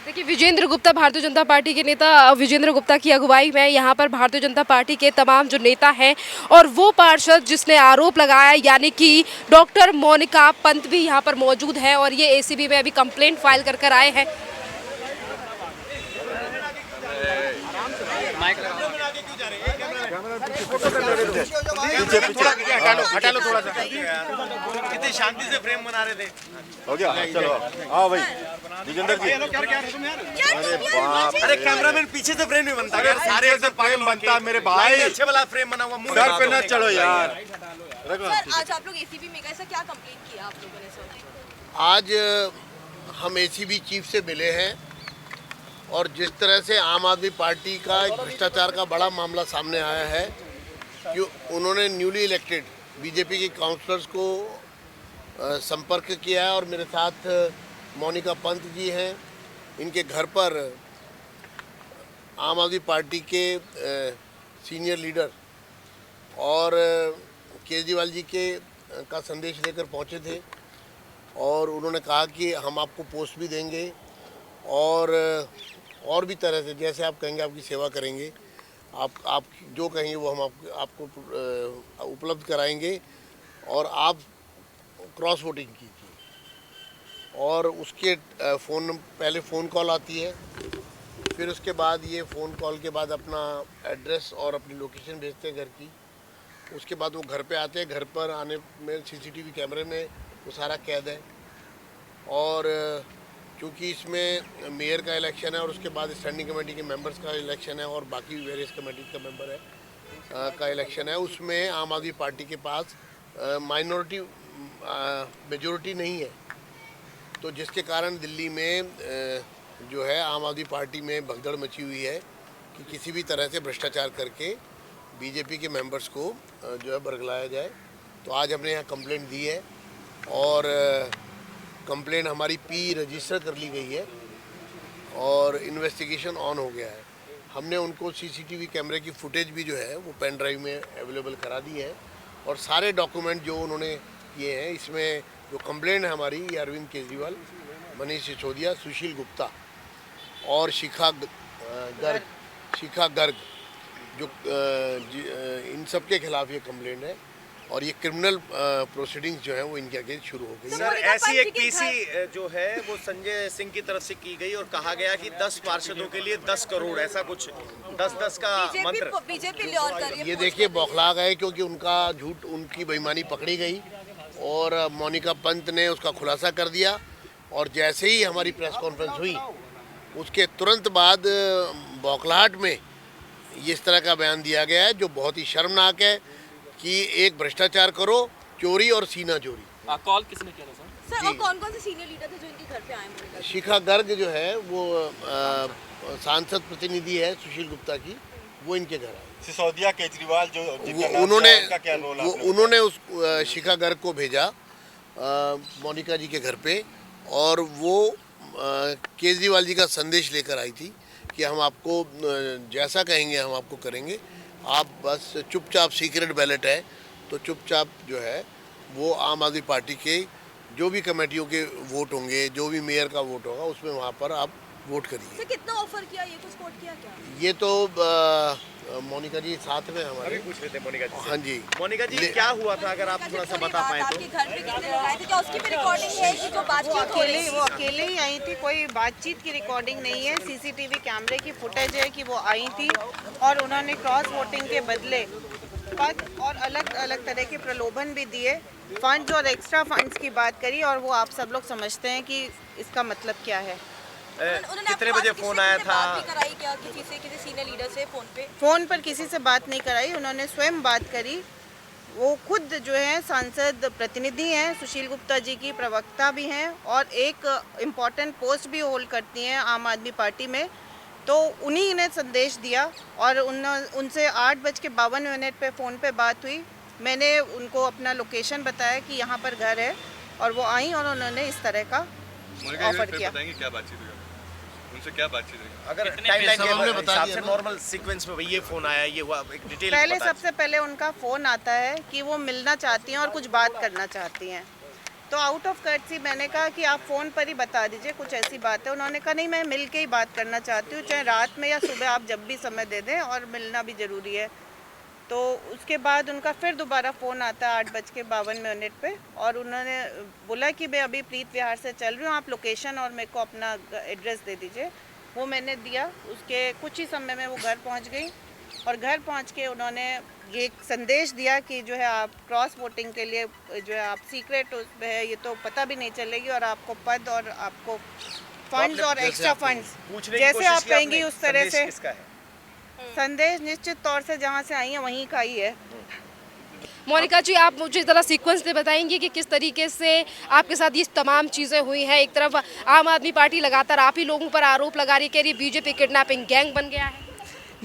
देखिए, विजेंद्र गुप्ता भारतीय जनता पार्टी के नेता विजेंद्र गुप्ता की अगुवाई में यहाँ पर भारतीय जनता पार्टी के तमाम जो नेता हैं और वो पार्षद जिसने आरोप लगाया यानी कि डॉक्टर मोनिका पंत भी यहाँ पर मौजूद है और ये एसीबी में अभी कंप्लेंट फाइल कर आए हैं। हटा लो थोड़ा सा। कितनी शांति से फ्रेम बना रहे थे। हो गया, चलो आओ भाई विजेंद्र जी। अरे बाप, अरे कैमरामैन पीछे से फ्रेम नहीं बनता यार, सारे ऐसे फ्रेम बनता मेरे भाई। अच्छे वाला फ्रेम बना हुआ, मुंह सर पे ना चढ़ो यार। सर, आज आप लोग एसीबी में गए, सर क्या कंप्लेंट किया आप लोगों ने सर? आज हम एसीबी चीफ से मिले हैं और जिस तरह से आम आदमी पार्टी का भ्रष्टाचार का बड़ा मामला सामने आया है कि उन्होंने न्यूली इलेक्टेड बीजेपी के काउंसलर्स को संपर्क किया है और मेरे साथ मोनिका पंत जी हैं। इनके घर पर आम आदमी पार्टी के सीनियर लीडर और केजरीवाल जी का संदेश लेकर पहुंचे थे और उन्होंने कहा कि हम आपको पोस्ट भी देंगे और भी तरह से जैसे आप कहेंगे आपकी सेवा करेंगे, आप जो कहेंगे वो हम आपको उपलब्ध कराएंगे। और आप क्रॉस वोटिंग कीजिए और उसके पहले फ़ोन कॉल आती है, फिर उसके बाद ये फ़ोन कॉल के बाद अपना एड्रेस और अपनी लोकेशन भेजते हैं घर की। उसके बाद वो घर पे आते हैं, घर पर आने में सीसीटीवी कैमरे में वो सारा कैद है। और क्योंकि इसमें मेयर का इलेक्शन है और उसके बाद स्टैंडिंग कमेटी के मेंबर्स का इलेक्शन है और बाकी वेरियस कमेटी का मेंबर है का इलेक्शन है, उसमें आम आदमी पार्टी के पास माइनॉरिटी मेजॉरिटी नहीं है। तो जिसके कारण दिल्ली में जो है आम आदमी पार्टी में भगदड़ मची हुई है कि किसी भी तरह से भ्रष्टाचार करके बीजेपी के मेंबर्स को जो है बरगलाया जाए। तो आज हमने यहाँ कंप्लेंट दी है और कंप्लेंट हमारी रजिस्टर कर ली गई है और इन्वेस्टिगेशन ऑन हो गया है। हमने उनको सीसीटीवी कैमरे की फुटेज भी जो है वो पेन ड्राइव में अवेलेबल करा दी है और सारे डॉक्यूमेंट जो उन्होंने किए हैं, इसमें जो कंप्लेंट है हमारी ये अरविंद केजरीवाल, मनीष सिसोदिया, सुशील गुप्ता और शिखा गर्ग जो इन सब के खिलाफ ये कंप्लेंट है और ये क्रिमिनल प्रोसीडिंग्स जो है वो इनके अगेंस्ट शुरू हो गई है। सर, ऐसी एक पीसी जो है वो संजय सिंह की तरफ से की गई और कहा गया कि 10 पार्षदों के लिए 10 करोड़, ऐसा कुछ 10-10 का मंत्र बीजेपी ये देखिए बौखला गए क्योंकि उनका झूठ, उनकी बेईमानी पकड़ी गई और मोनिका पंत ने उसका खुलासा कर दिया। और जैसे ही हमारी प्रेस कॉन्फ्रेंस हुई उसके तुरंत बाद बौखलाहट में इस तरह का बयान दिया गया है जो बहुत ही शर्मनाक है कि एक भ्रष्टाचार करो, चोरी और सीना चोरी। कॉल किसने किया था सर? सर, और कौन-कौन से सीनियर लीडर थे जो इनके घर पे आए? शिखा गर्ग जो है वो सांसद प्रतिनिधि है सुशील गुप्ता की, वो इनके घर आए। सिसोदिया, केजरीवाल जो उन्होंने उस शिखा गर्ग को भेजा मोनिका जी के घर पे और वो केजरीवाल जी का संदेश लेकर आई थी कि हम आपको जैसा कहेंगे हम आपको करेंगे, आप बस चुपचाप, सीक्रेट बैलेट है तो चुपचाप जो है वो आम आदमी पार्टी के जो भी कमेटियों के वोट होंगे, जो भी मेयर का वोट होगा उसमें वहाँ पर आप वोट करिए। सर, कितना ऑफर किया, ये कुछ कोट किया क्या? ये तो मोनिका जी साथ में हमारे पूछ रहे थे मोनिका जी। हाँ जी, मोनिका जी क्या हुआ था, अगर आप थोड़ा सा बता पाए तो। आपके घर पे कितने लोग आए थे, क्या उसकी भी रिकॉर्डिंग है कि जो बातचीत हो रही? वो अकेले ही आई थी, कोई बातचीत की रिकॉर्डिंग नहीं है। सीसीटीवी कैमरे की फुटेज है कि वो आई थी और उन्होंने क्रॉस वोटिंग के बदले पद और अलग अलग तरह के प्रलोभन भी दिए, फंड्स और एक्स्ट्रा फंड्स की बात करी और वो आप सब लोग समझते हैं कि इसका मतलब क्या है। कितने बजे फोन आया था? कराई क्या किसी सीनियर लीडर से फोन पे? फ़ोन पर किसी से बात नहीं कराई, उन्होंने स्वयं बात करी। वो खुद जो है सांसद प्रतिनिधि हैं, सुशील गुप्ता जी की प्रवक्ता भी हैं और एक इम्पॉर्टेंट पोस्ट भी होल्ड करती हैं आम आदमी पार्टी में। तो उन्हीं ने संदेश दिया और उनसे 8:52 पे फ़ोन पे बात हुई। मैंने उनको अपना लोकेशन बताया कि यहाँ पर घर है और वो आई और उन्होंने इस तरह का ऑफर किया। क्या बातचीत हुई उनसे, क्या बातचीत हुई? अगर टाइमलाइन के हिसाब से नॉर्मल सीक्वेंस में ये फोन आया, ये हुआ, एक डिटेल पहले सबसे पहले उनका फ़ोन आता है कि वो मिलना चाहती हैं और कुछ बात करना चाहती हैं। तो आउट ऑफ कर्टसी मैंने कहा कि आप फ़ोन पर ही बता दीजिए, कुछ ऐसी बात है। उन्होंने कहा नहीं, मैं मिल के ही बात करना चाहती हूँ, चाहे रात में या सुबह, आप जब भी समय दे दें, और मिलना भी ज़रूरी है। तो उसके बाद उनका फिर दोबारा फ़ोन आता है 8:52 पे, और उन्होंने बोला कि मैं अभी प्रीत विहार से चल रही हूँ, आप लोकेशन और मेरे को अपना एड्रेस दे दीजिए। वो मैंने दिया, उसके कुछ ही समय में वो घर पहुँच गई, और घर पहुँच के उन्होंने ये एक संदेश दिया कि जो है आप क्रॉस वोटिंग के लिए जो है आप सीक्रेट उसमें है, ये तो पता भी नहीं चलेगी, और आपको पद और आपको फंड्स और एक्स्ट्रा फंड्स पूछने की जैसे कोशिश आप की कहेंगी आपने, उस तरह संदेश से। किसका है? संदेश निश्चित तौर से जहाँ से आई है वहीं का ही है। मोनिका जी, आप मुझे ज़रा सीक्वेंस से बताएंगी कि किस तरीके से आपके साथ ये तमाम चीज़ें हुई हैं। एक तरफ आम आदमी पार्टी लगातार आप ही लोगों पर आरोप लगा रही है, कह रही बीजेपी किडनैपिंग गैंग बन गया है।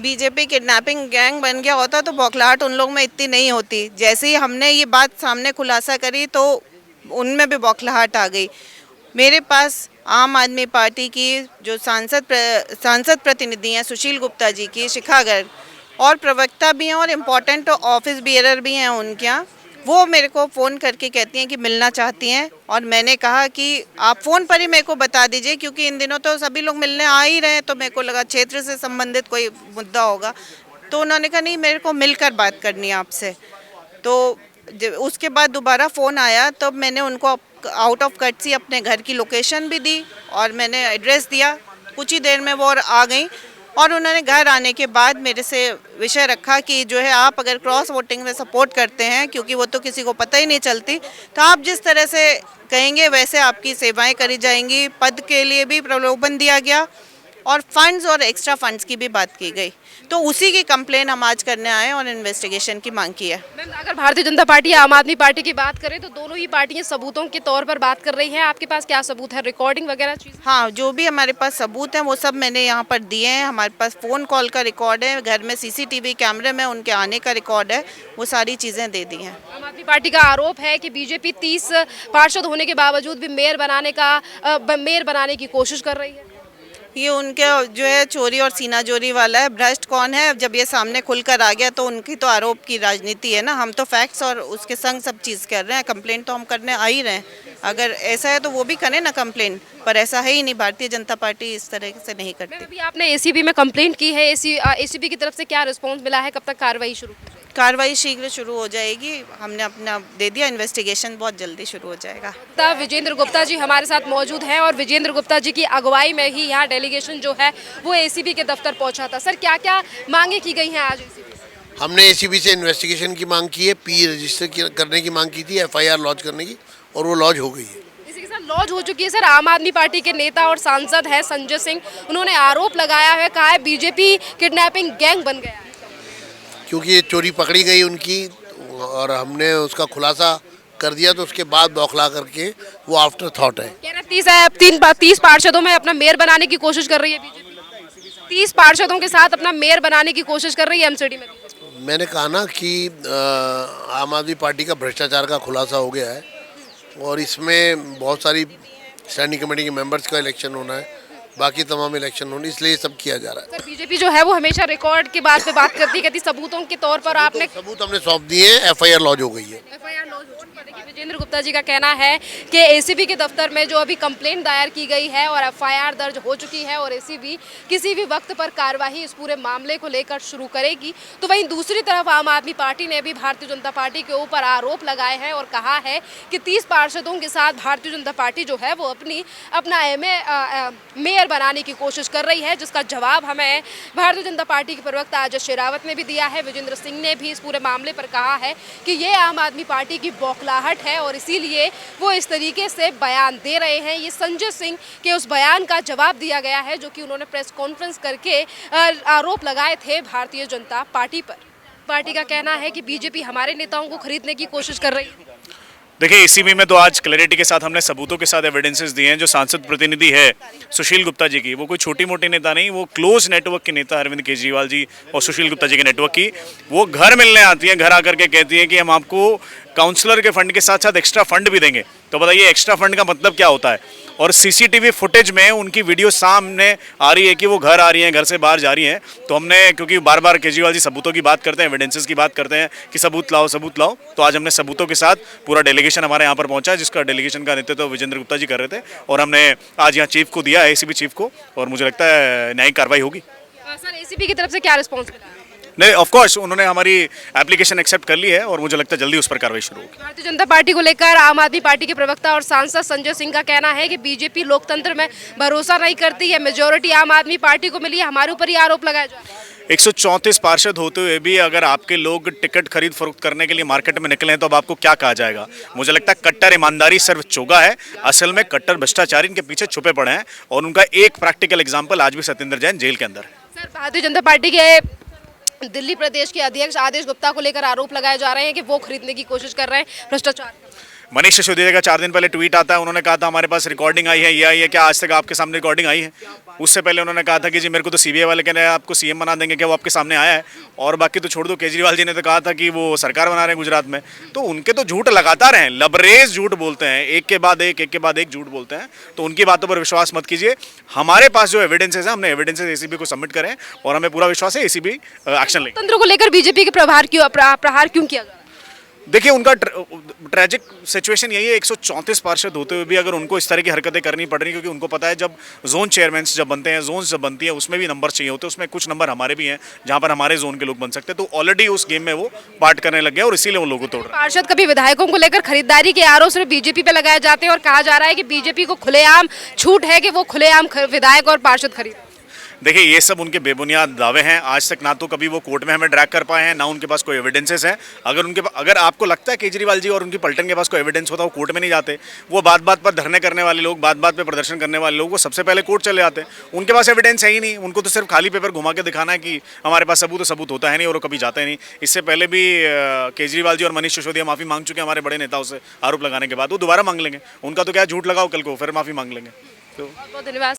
बीजेपी किडनैपिंग गैंग बन गया होता तो बौखलाहट उन लोग में इतनी नहीं होती। जैसे ही हमने ये बात सामने खुलासा करी तो उनमें भी बौखलाहट आ गई। मेरे पास आम आदमी पार्टी की जो सांसद प्रतिनिधि हैं सुशील गुप्ता जी की, शिखा गर्ग, और प्रवक्ता भी हैं और इम्पोर्टेंट ऑफिस बियरर भी हैं उनके यहाँ, वो मेरे को फ़ोन करके कहती हैं कि मिलना चाहती हैं। और मैंने कहा कि आप फ़ोन पर ही मेरे को बता दीजिए, क्योंकि इन दिनों तो सभी लोग मिलने आ ही रहे हैं, तो मेरे को लगा क्षेत्र से संबंधित कोई मुद्दा होगा। तो उन्होंने कहा नहीं, मेरे को मिलकर बात करनी है आपसे। तो उसके बाद दोबारा फ़ोन आया, तब तो मैंने उनको आउट ऑफ कर्टसी अपने घर की लोकेशन भी दी और मैंने एड्रेस दिया। कुछ ही देर में वो आ गई, और उन्होंने घर आने के बाद मेरे से विषय रखा कि जो है आप अगर क्रॉस वोटिंग में सपोर्ट करते हैं, क्योंकि वो तो किसी को पता ही नहीं चलती, तो आप जिस तरह से कहेंगे वैसे आपकी सेवाएं करी जाएंगी। पद के लिए भी प्रलोभन दिया गया और फंड्स और एक्स्ट्रा फंड्स की भी बात की गई। तो उसी की कंप्लेन हम आज करने आए और इन्वेस्टिगेशन की मांग की है। मैम, अगर भारतीय जनता पार्टी या आम आदमी पार्टी की बात करें तो दोनों ही पार्टियां सबूतों के तौर पर बात कर रही हैं। आपके पास क्या सबूत है, रिकॉर्डिंग वगैरह चीज़? हाँ, जो भी हमारे पास सबूत हैं वो सब मैंने यहाँ पर दिए हैं। हमारे पास फ़ोन कॉल का रिकॉर्ड है, घर में CCTV कैमरे में उनके आने का रिकॉर्ड है, वो सारी चीज़ें दे दी हैं। आम आदमी पार्टी का आरोप है कि बीजेपी 30 पार्षद होने के बावजूद भी मेयर बनाने की कोशिश कर रही है। ये उनके जो है चोरी और सीनाजोरी वाला है। भ्रष्ट कौन है, जब ये सामने खुलकर आ गया तो उनकी तो आरोप की राजनीति है ना। हम तो फैक्ट्स और उसके संग सब चीज़ कर रहे हैं। कंप्लेंट तो हम करने आ ही रहे हैं। अगर ऐसा है तो वो भी करें ना कंप्लेंट, पर ऐसा है ही नहीं। भारतीय जनता पार्टी इस तरह से नहीं करती। अभी आपने ACB में कंप्लेंट की है, ACB की तरफ से क्या रिस्पॉन्स मिला है, कब तक कार्रवाई शुरू की जाएगी? कार्रवाई शीघ्र शुरू हो जाएगी। हमने अपना दे दिया, इन्वेस्टिगेशन बहुत जल्दी शुरू हो जाएगा। विजेंद्र गुप्ता जी हमारे साथ मौजूद हैं और विजेंद्र गुप्ता जी की अगुवाई में ही यहाँ डेलीगेशन जो है वो ACB के दफ्तर पहुंचा था। सर, क्या क्या मांगे की गई हैं आज ACB से? हमने ACB से इन्वेस्टिगेशन की मांग की है, P रजिस्टर करने की मांग की थी, FIR लॉन्च करने की, और वो लॉन्च हो गई है। इसी के साथ लॉन्च हो चुकी है। सर, आम आदमी पार्टी के नेता और सांसद हैं संजय सिंह, उन्होंने आरोप लगाया है, कहा है बीजेपी किडनैपिंग गैंग बन गया है। क्योंकि ये चोरी पकड़ी गई उनकी और हमने उसका खुलासा कर दिया, तो उसके बाद बौखला करके वो आफ्टर थॉट है। कह रहे 30 पार्षदों में अपना मेयर बनाने की कोशिश कर रही है बीजेपी। 30 पार्षदों के साथ अपना मेयर बनाने की कोशिश कर रही है MCD में। मैंने कहा ना कि आम आदमी पार्टी का भ्रष्टाचार का खुलासा हो गया है और इसमें बहुत सारी स्टैंडिंग कमेटी के मेंबर्स का इलेक्शन होना है, बाकी तमाम इलेक्शन होने, इसलिए ये सब किया जा रहा है। सर, बीजेपी जो है वो हमेशा रिकॉर्ड के बात पे बात कहती सबूतों के तौर पर आपने सबूत हमने सौंप दिए हैं, FIR लॉन्च हो गई है। FIR लॉन्च हो चुकी है। देखिए, विजेंद्र गुप्ता जी का कहना है कि ACB के दफ्तर में जो अभी कंप्लेंट दायर की गई है और FIR दर्ज हो चुकी है और ACB किसी भी वक्त पर कार्यवाही इस पूरे मामले को लेकर शुरू करेगी। तो वहीं दूसरी तरफ आम आदमी पार्टी ने भी भारतीय जनता पार्टी के ऊपर आरोप लगाए हैं और कहा है कि 30 पार्षदों के साथ भारतीय जनता पार्टी जो है वो अपना मेयर बनाने की कोशिश कर रही है, जिसका जवाब हमें भारतीय जनता पार्टी के प्रवक्ता अजय शेरावत ने भी दिया है। विजेंद्र सिंह ने भी इस पूरे मामले पर कहा है कि ये आम आदमी पार्टी की बौखलाहट है और इसीलिए वो इस तरीके से बयान दे रहे हैं। ये संजय सिंह के उस बयान का जवाब दिया गया है जो कि उन्होंने प्रेस कॉन्फ्रेंस करके आरोप लगाए थे भारतीय जनता पार्टी पर। पार्टी का कहना है कि बीजेपी हमारे नेताओं को खरीदने की कोशिश कर रही है। देखिए, ACB में तो आज क्लैरिटी के साथ हमने सबूतों के साथ एविडेंसेस दिए हैं। जो सांसद प्रतिनिधि है सुशील गुप्ता जी की, वो कोई छोटी मोटी नेता नहीं, वो क्लोज नेटवर्क के नेता अरविंद केजरीवाल जी और सुशील गुप्ता जी के नेटवर्क की। वो घर मिलने आती हैं, घर आकर के कहती हैं कि हम आपको काउंसलर के फंड के साथ साथ एक्स्ट्रा फंड भी देंगे। तो बताइए एक्स्ट्रा फंड का मतलब क्या होता है। और सीसीटीवी फुटेज में उनकी वीडियो सामने आ रही है कि वो घर आ रही हैं, घर से बाहर जा रही हैं। तो हमने, क्योंकि बार बार केजरीवाल जी सबूतों की बात करते हैं, एविडेंसेस की बात करते हैं कि सबूत लाओ सबूत लाओ, तो आज हमने सबूतों के साथ पूरा डेलीगेशन हमारे यहाँ पर पहुंचा है, जिसका डेलीगेशन का नेतृत्व विजेंद्र गुप्ता जी कर रहे थे। और हमने आज यहाँ चीफ को दिया है, एसीपी चीफ को, और मुझे लगता है न्यायिक कार्रवाई होगी। सर एसीपी की तरफ से क्या रिस्पॉन्स मिला? नहीं, ऑफ कोर्स उन्होंने हमारी एप्लीकेशन एक्सेप्ट कर ली है और मुझे लगता है जल्दी उस पर कार्रवाई शुरू होगी। भारतीय जनता पार्टी को लेकर आम आदमी पार्टी के प्रवक्ता और सांसद संजय सिंह का कहना है कि बीजेपी लोकतंत्र में भरोसा नहीं करती है, मेजोरिटी आम आदमी पार्टी को मिली है, हमारे ऊपर ही आरोप लगाया जा रहा है। 134 पार्षद होते हुए भी अगर आपके लोग टिकट खरीद फरोख्त करने के लिए मार्केट में निकले हैं तो अब आपको क्या कहा जाएगा। मुझे लगता है कट्टर ईमानदारी सर्व चोगा है, असल में कट्टर भ्रष्टाचारी इनके पीछे छुपे पड़े हैं और उनका एक प्रैक्टिकल एग्जाम्पल आज भी सत्येंद्र जैन जेल के अंदर है। सर भारतीय जनता पार्टी के दिल्ली प्रदेश के अध्यक्ष आदेश गुप्ता को लेकर आरोप लगाए जा रहे हैं कि वो खरीदने की कोशिश कर रहे हैं भ्रष्टाचार। मनीष सिसोदिया का 4 दिन पहले ट्वीट आता है, उन्होंने कहा था हमारे पास रिकॉर्डिंग आई है, ये आई है। क्या आज तक आपके सामने रिकॉर्डिंग आई है? उससे पहले उन्होंने कहा था कि जी मेरे को तो सीबीआई वाले कह रहे हैं आपको सीएम बना देंगे, क्या वो आपके सामने आया है? और बाकी तो छोड़ दो, केजरीवाल जी ने तो कहा था कि वो सरकार बना रहे हैं गुजरात में। तो उनके तो झूठ लगातार हैं, लबरेज झूठ बोलते हैं, एक के बाद एक झूठ बोलते हैं। तो उनकी बातों पर विश्वास मत कीजिए। हमारे पास जो एविडेंसेस है, हमने एविडेंसेस एसीबी को सबमिट करें और हमें पूरा विश्वास है एसीबी एक्शन लेगी। तंत्र को लेकर बीजेपी के प्रहार क्यों किया गया? देखिए उनका ट्रैजिक सिचुएशन यही है, 134 पार्षद होते हुए भी अगर उनको इस तरह की हरकतें करनी पड़ रही, क्योंकि उनको पता है जब जोन चेयरमैन जब बनते हैं, जोन जब बनती है, उसमें भी नंबर चाहिए होते हैं। उसमें कुछ नंबर हमारे भी हैं जहां पर हमारे जोन के लोग बन सकते हैं। तो ऑलरेडी उस गेम में वो पार्ट करने लग गए और इसीलिए वो लोगों को तोड़ रहे हैं। पार्षद कभी विधायकों को लेकर खरीदारी के आरोप सिर्फ बीजेपी पे लगाए जाते हैं और कहा जा रहा है कि बीजेपी को खुलेआम छूट है कि वो खुलेआम विधायक और पार्षद खरीद। देखिए ये सब उनके बेबुनियाद दावे हैं। आज तक ना तो कभी वो कोर्ट में हमें ड्रैग कर पाए हैं, ना उनके पास कोई एविडेंसेस हैं। अगर आपको लगता है केजरीवाल जी और उनकी पलटन के पास कोई एविडेंस होता, वो कोर्ट में नहीं जाते। वो बात बात पर धरने करने वाले लोग, बात बात पर प्रदर्शन करने वाले लोग, वो सबसे पहले कोर्ट चले जाते हैं। उनके पास एविडेंस है ही नहीं, उनको तो सिर्फ खाली पेपर घुमा के दिखाना है कि हमारे पास सबूत होता है नहीं, और वो कभी जाते नहीं। इससे पहले भी केजरीवाल जी और मनीष सिसोदिया माफ़ी मांग चुके हैं हमारे बड़े नेताओं से आरोप लगाने के बाद। वो दोबारा मांग लेंगे, उनका तो क्या झूठ लगाओ कल को, फिर माफ़ी मांग लेंगे। तो बहुत धन्यवाद।